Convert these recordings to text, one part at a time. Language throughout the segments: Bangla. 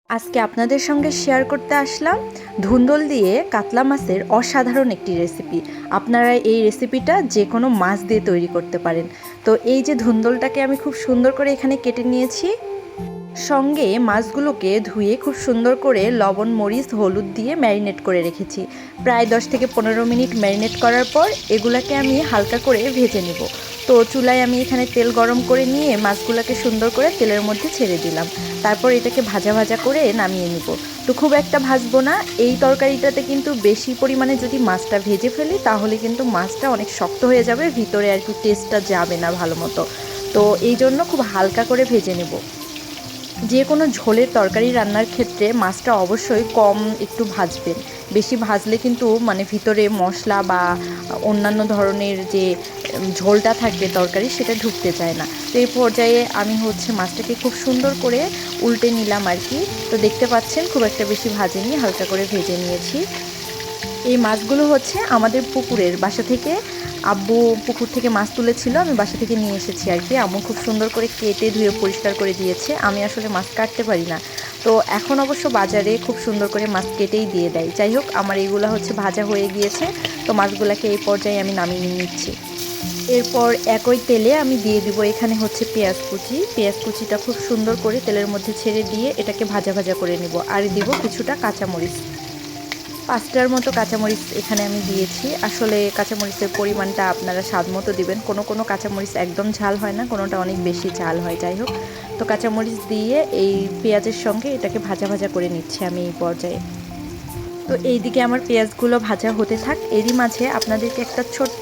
আজকে আপনাদের সঙ্গে শেয়ার করতে আসলাম ধুন্দল দিয়ে কাতলা মাছের অসাধারণ একটি রেসিপি। আপনারা এই রেসিপিটা যে কোনো মাছ দিয়ে তৈরি করতে পারেন। তো এই যে ধুন্দলটাকে আমি খুব সুন্দর করে এখানে কেটে নিয়েছি, সঙ্গে মাছগুলোকে ধুয়ে খুব সুন্দর করে লবণ, মরিচ, হলুদ দিয়ে ম্যারিনেট করে রেখেছি। প্রায় 10 থেকে 15 মিনিট ম্যারিনেট করার পর এগুলাকে আমি হালকা করে ভেজে নিব। তো চুলায় আমি এখানে তেল গরম করে নিয়ে মাছগুলোকে সুন্দর করে তেলের মধ্যে ছেড়ে দিলাম। তারপর এটাকে ভাজা ভাজা করে নামিয়ে নিব। তো খুব একটা ভাজবো না। এই তরকারিটাতে কিন্তু বেশি পরিমাণে যদি মাছটা ভেজে ফেলি তাহলে কিন্তু মাছটা অনেক শক্ত হয়ে যাবে, ভিতরে আর কি টেস্টটা যাবে না ভালো মতো। তো এই জন্য খুব হালকা করে ভেজে নেব। যে কোনো ঝোলের তরকারি রান্নার ক্ষেত্রে মাছটা অবশ্যই কম একটু ভাজবেন। বেশি ভাজলে কিন্তু ভিতরে মশলা বা অন্যান্য ধরনের যে ঝোলটা থাকবে তরকারি সেটা ঢুকতে চায় না। তো এই পর্যায়ে আমি মাছটাকে খুব সুন্দর করে উল্টে নিলাম আর কি। তো দেখতে পাচ্ছেন খুব একটা বেশি ভাজিনি, হালকা করে ভেজে নিয়েছি। এই মাছগুলো আমাদের পুকুরের বাসা থেকে, আব্বু পুকুর থেকে মাছ তুলেছিল, আমি বাসা থেকে নিয়ে এসেছি আর কি। আম্মু খুব সুন্দর করে কেটে ধুয়ে পরিষ্কার করে দিয়েছে। আমি আসলে মাছ কাটতে পারি না, তো এখন অবশ্য বাজারে খুব সুন্দর করে মাছ কেটেই দিয়ে দেয়। যাই হোক, আমার এইগুলো ভাজা হয়ে গিয়েছে। তো মাছগুলোকে এই পর্যায়ে আমি নামিয়ে নিচ্ছি। এরপর একই তেলে আমি দিয়ে দিব এখানে পেঁয়াজ কুচি। পেঁয়াজ কুচিটা খুব সুন্দর করে তেলের মধ্যে ছেড়ে দিয়ে এটাকে ভাজা ভাজা করে নেব। আর দিব কিছুটা কাঁচামরিচ, 5টার মতো কাঁচামরিচ এখানে আমি দিয়েছি। আসলে কাঁচামরিচের পরিমাণটা আপনারা স্বাদ মতো দিবেন। কোনো কাঁচামরিচ একদম ঝাল হয় না, কোনোটা অনেক বেশি ঝাল হয়। যাই হোক, তো কাঁচামরিচ দিয়ে এই পেঁয়াজের সঙ্গে এটাকে ভাজা ভাজা করে নিচ্ছি আমি এই পর্যায়ে। তো এইদিকে আমার পেঁয়াজগুলো ভাজা হতে থাক, এরই মাঝে আপনাদেরকে একটা ছোট্ট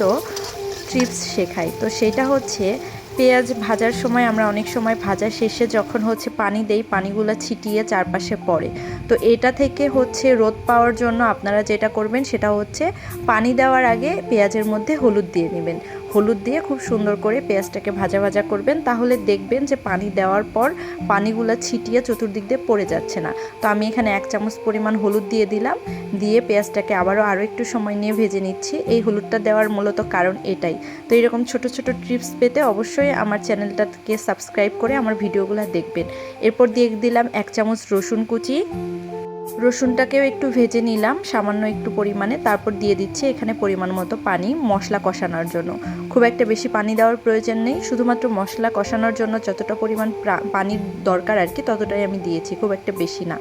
ট্রিপস শেখাই। তো সেটা পেঁয়াজ ভাজার সময় আমরা অনেক সময় ভাজা শেষে যখন পানি দেই, পানিগুলো ছিটিয়ে চারপাশে পড়ে। তো এটা থেকে রোদ পাওয়ার জন্য আপনারা যেটা করবেন সেটা পানি দেওয়ার আগে পেঁয়াজের মধ্যে হলুদ দিয়ে নেবেন। হলুদ দিয়ে খুব সুন্দর করে পেঁয়াজটাকে ভাজা ভাজা করবেন, তাহলে দেখবেন যে পানি দেওয়ার পর পানিগুলো ছিটিয়ে চতুর্দিক দিয়ে পড়ে যাচ্ছে না। তো আমি এখানে 1 চামচ পরিমাণ হলুদ দিয়ে দিলাম, দিয়ে পেঁয়াজটাকে আরও একটু সময় নিয়ে ভেজে নিচ্ছি। এই হলুদটা দেওয়ার মূলত কারণ এটাই। তো এরকম ছোট ছোট টিপস পেতে অবশ্যই আমার চ্যানেলটাকে সাবস্ক্রাইব করে আমার ভিডিওগুলো দেখবেন। এরপর দিয়ে দিলাম 1 চামচ রসুন কুচি। রসুনটাকেও একটু ভেজে নিলাম সামান্য একটু পরিমাণে। তারপর দিয়ে দিচ্ছি এখানে পরিমাণ মতো পানি মশলা কষানোর জন্য। খুব একটা বেশি পানি দেওয়ার প্রয়োজন নেই, শুধুমাত্র মশলা কষানোর জন্য যতটা পরিমাণ পানির দরকার আর কি ততটাই আমি দিয়েছি, খুব একটা বেশি না।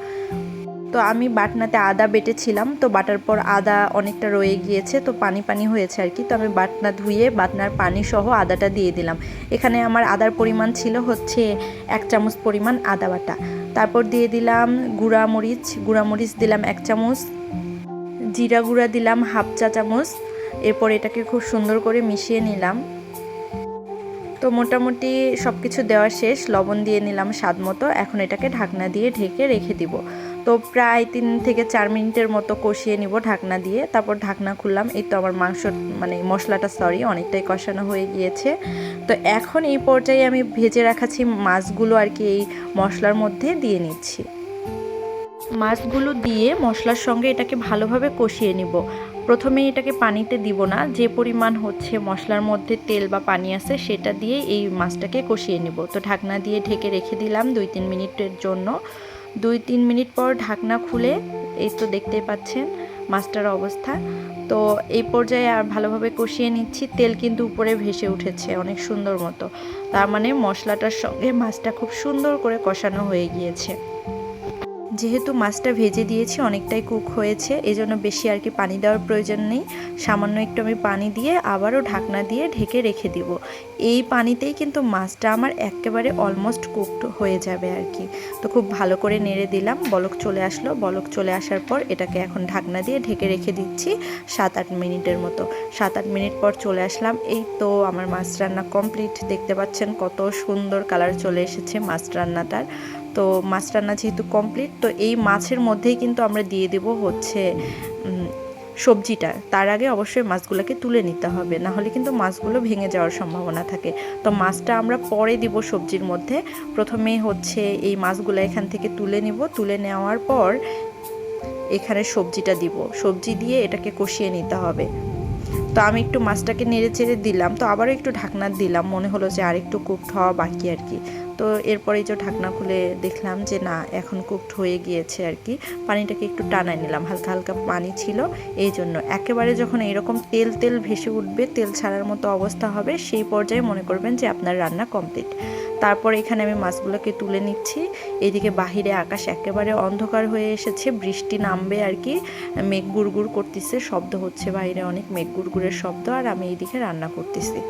তো আমি বাটনাতে আদা বেটেছিলাম, তো বাটার পর আদা অনেকটা রয়ে গিয়েছে, তো পানি পানি হয়েছে আর কি। তো আমি বাটনা ধুয়ে বাটনার পানি সহ আদাটা দিয়ে দিলাম। এখানে আমার আদার পরিমাণ ছিল 1 চামচ পরিমাণ আদা বাটা। তারপর দিয়ে দিলাম গুঁড়ামরিচ দিলাম 1 চামচ, জিরা গুঁড়া দিলাম 1/2 চা চামচ। এরপর এটাকে খুব সুন্দর করে মিশিয়ে নিলাম। তো মোটামুটি সব কিছু দেওয়া শেষ, লবণ দিয়ে নিলাম স্বাদ মতো। এখন এটাকে ঢাকনা দিয়ে ঢেকে রেখে দিব। তো প্রায় 3 থেকে 4 মিনিটের মতো কষিয়ে নিব ঢাকনা দিয়ে। তারপর ঢাকনা খুললাম, এই তো আমার মশলাটা অনেকটাই কষানো হয়ে গিয়েছে। তো এখন এই পর্যায়ে আমি ভেজে রাখাছি মাছগুলো আর কি এই মশলার মধ্যে দিয়ে নিচ্ছি। মাছগুলো দিয়ে মশলার সঙ্গে এটাকে ভালোভাবে কষিয়ে নিব। প্রথমে এটাকে পানিতে দিব না, যে পরিমাণ মশলার মধ্যে তেল বা পানি আছে সেটা দিয়ে এই মাছটাকে কষিয়ে নিব। তো ঢাকনা দিয়ে ঢেকে রেখে দিলাম 2-3 মিনিটের জন্য। 2-3 মিনিট পর ঢাকনা খুলে এই তো দেখতেই পাচ্ছেন মাছটার অবস্থা। তো এই পর্যায়ে আর ভালোভাবে কষিয়ে নিচ্ছি। তেল কিন্তু উপরে ভেসে উঠেছে অনেক সুন্দর মতো, তার মানে মশলাটার সঙ্গে মাছটা খুব সুন্দর করে কষানো হয়ে গিয়েছে। যেহেতু মাছটা ভেজে দিয়েছি অনেকটাই কুক হয়েছে, এজন্য বেশি আর কি পানি দেওয়ার প্রয়োজন নেই। সামান্য একটু আমি পানি দিয়ে আবারও ঢাকনা দিয়ে ঢেকে রেখে দিব। এই পানিতেই কিন্তু মাছটা আমার একেবারে অলমোস্ট কুকড হয়ে যাবে আর কি। তো খুব ভালো করে নেড়ে দিলাম, বলক চলে আসলো। বলক চলে আসার পর এটাকে এখন ঢাকনা দিয়ে ঢেকে রেখে দিচ্ছি 7-8 মিনিটের মতো। 7-8 মিনিট পর চলে আসলাম। এই তো আমার মাছ রান্না কমপ্লিট। দেখতে পাচ্ছেন কত সুন্দর কালার চলে এসেছে মাছ রান্নাটার। তো মাছ রান্না যেহেতু কমপ্লিট, তো এই মাছের মধ্যেই কিন্তু আমরা দিয়ে দেব সবজিটা। তার আগে অবশ্যই মাছগুলোকে তুলে নিতে হবে, না হলে কিন্তু মাছগুলো ভেঙে যাওয়ার সম্ভাবনা থাকে। তো মাছটা আমরা পরে দিব সবজির মধ্যে। প্রথমে এই মাছগুলো এখান থেকে তুলে নিব। তুলে নেওয়ার পর এখানে সবজিটা দিব। সবজি দিয়ে এটাকে কষিয়ে নিতে হবে। তো আমি একটু মাছটাকে নেড়ে চেড়ে দিলাম, তো আবারও একটু ঢাকনা দিলাম, মনে হলো যে আরেকটু কুকড হওয়া বাকি আর কি। তো এরপরে যে ঢাকনা খুলে দেখলাম যে না এখন কুকড হয়ে গিয়েছে আর কি। পানিটাকে একটু টানায় নিলাম, হালকা হালকা পানি ছিল এই জন্য। একেবারে যখন এরকম তেল তেল ভেসে উঠবে, তেল ছাড়ার মতো অবস্থা হবে, সেই পর্যায়ে মনে করবেন যে আপনার রান্না কমপ্লিট। তারপর এখানে আমি মাছগুলোকে তুলে নিচ্ছি। এদিকে বাহিরে আকাশ একেবারে অন্ধকার হয়ে এসেছে, বৃষ্টি নামবে আর কি। মেঘ গুড়গুড় করতেছে, শব্দ হচ্ছে বাইরে অনেক, মেঘ গুড়গুড়ের শব্দ। আর আমি এইদিকে রান্না করতেছি।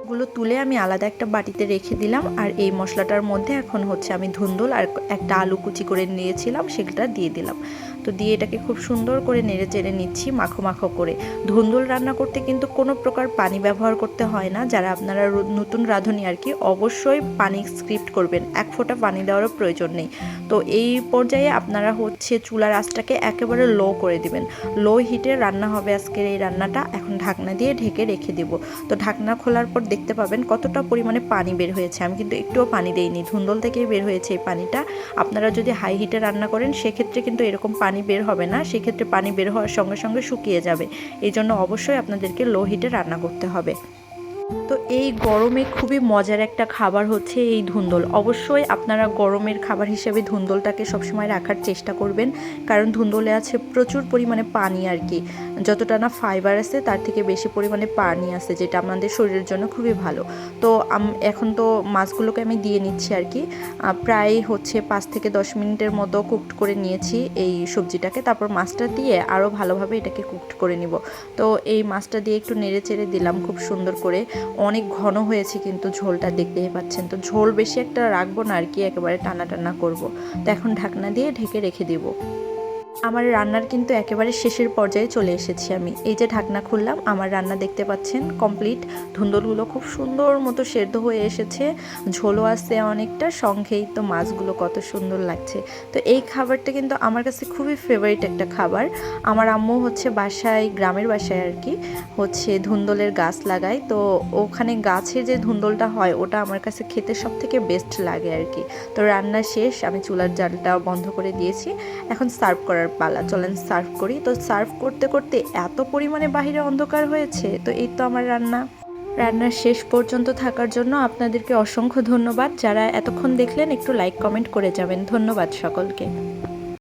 গুলো তুলে আমি আলাদা একটা বাটিতে রেখে দিলাম। আর এই মশলাটার মধ্যে এখন হচ্ছে আমি ধুন্দুল আর একটা আলু কুচি করে নিয়েছিলাম, সেটা দিয়ে দিলাম। তো দিয়ে এটাকে খুব সুন্দর করে নেড়ে চেড়ে নিচ্ছি, মাখো মাখো করে। ধুন্দুল রান্না করতে কিন্তু কোনো প্রকার পানি ব্যবহার করতে হয় না। যারা আপনারা নতুন রাঁধুনি আর কি, অবশ্যই পানি স্কিপ করবেন, এক ফোঁটা পানি দেওয়ারও প্রয়োজন নেই। তো এই পর্যায়ে আপনারা হচ্ছে চুলার আঁচটাকে একেবারে লো করে দিবেন। লো হিটে রান্না হবে আজকের এই রান্নাটা। এখন ঢাকনা দিয়ে ঢেকে রেখে দেব। তো ঢাকনা খোলার পর দেখতে পাবেন কতটা পরিমাণে পানি বের হয়েছে। আমি কিন্তু একটুও পানি দেইনি, ধুন্দল থেকেই বের হয়েছে এই পানিটা। আপনারা যদি হাই হিটে রান্না করেন সেক্ষেত্রে কিন্তু এরকম পানি বের হবে না, সেক্ষেত্রে পানি বের হওয়ার সঙ্গে সঙ্গে শুকিয়ে যাবে। এই জন্য অবশ্যই আপনাদেরকে লো হিটে রান্না করতে হবে। তো এই গরমে খুবই মজার একটা খাবার হচ্ছে এই ধুন্দল। অবশ্যই আপনারা গরমের খাবার হিসেবে ধুন্দলটাকে সবসময় রাখার চেষ্টা করবেন, কারণ ধুন্দলে আছে প্রচুর পরিমাণে পানি আর কি। যতটা না ফাইবার আছে তার থেকে বেশি পরিমাণে পানি আছে, যেটা আমাদের শরীরের জন্য খুবই ভালো। তো এখন তো মাছগুলোকে আমি দিয়ে নিচ্ছি আর কি। প্রায় হচ্ছে 5 থেকে 10 মিনিটের মতো কুকড করে নিয়েছি এই সবজিটাকে। তারপর মাছটা দিয়ে আরও ভালোভাবে এটাকে কুকড করে নিব। তো এই মাছটা দিয়ে একটু নেড়ে চেড়ে দিলাম খুব সুন্দর করে। অনেক ঘন হয়েছে কিন্তু ঝোলটা, দেখতেই পাচ্ছেন। তো ঝোল বেশি একটা রাখবো না আর কি, একেবারে টানা টানা করবো। তো এখন ঢাকনা দিয়ে ঢেকে রেখে দিব। আমার রান্নার কিন্তু একেবারে শেষের পর্যায়ে চলে এসেছি আমি। এই যে ঢাকনা খুললাম, আমার রান্না দেখতে পাচ্ছেন কমপ্লিট। ধুন্দলগুলো খুব সুন্দর মতো সেদ্ধ হয়ে এসেছে, ঝোলও আছে অনেকটা, সঙ্গেই তো মাছগুলো কত সুন্দর লাগছে। তো এই খাবারটা কিন্তু আমার কাছে খুবই ফেভারিট একটা খাবার। আমার আম্মু হচ্ছে বাসায়, গ্রামের বাসায় আর কি, হচ্ছে ধুন্দলের গাছ লাগায়। তো ওখানে গাছে যে ধুন্দলটা হয় ওটা আমার কাছে খেতে সব থেকে বেস্ট লাগে আর কি। তো রান্না শেষ, আমি চুলার জালটা বন্ধ করে দিয়েছি। এখন সার্ভ করার পালা, চলেন সার্ভ করি। তো সার্ভ করতে করতে এত পরিমাণে বাহিরে অন্ধকার হয়েছে। তো এই তো আমার রান্নার শেষ পর্যন্ত থাকার জন্য আপনাদেরকে অসংখ্য ধন্যবাদ। যারা এতক্ষণ দেখলেন একটু লাইক কমেন্ট করে যাবেন। ধন্যবাদ সকলকে।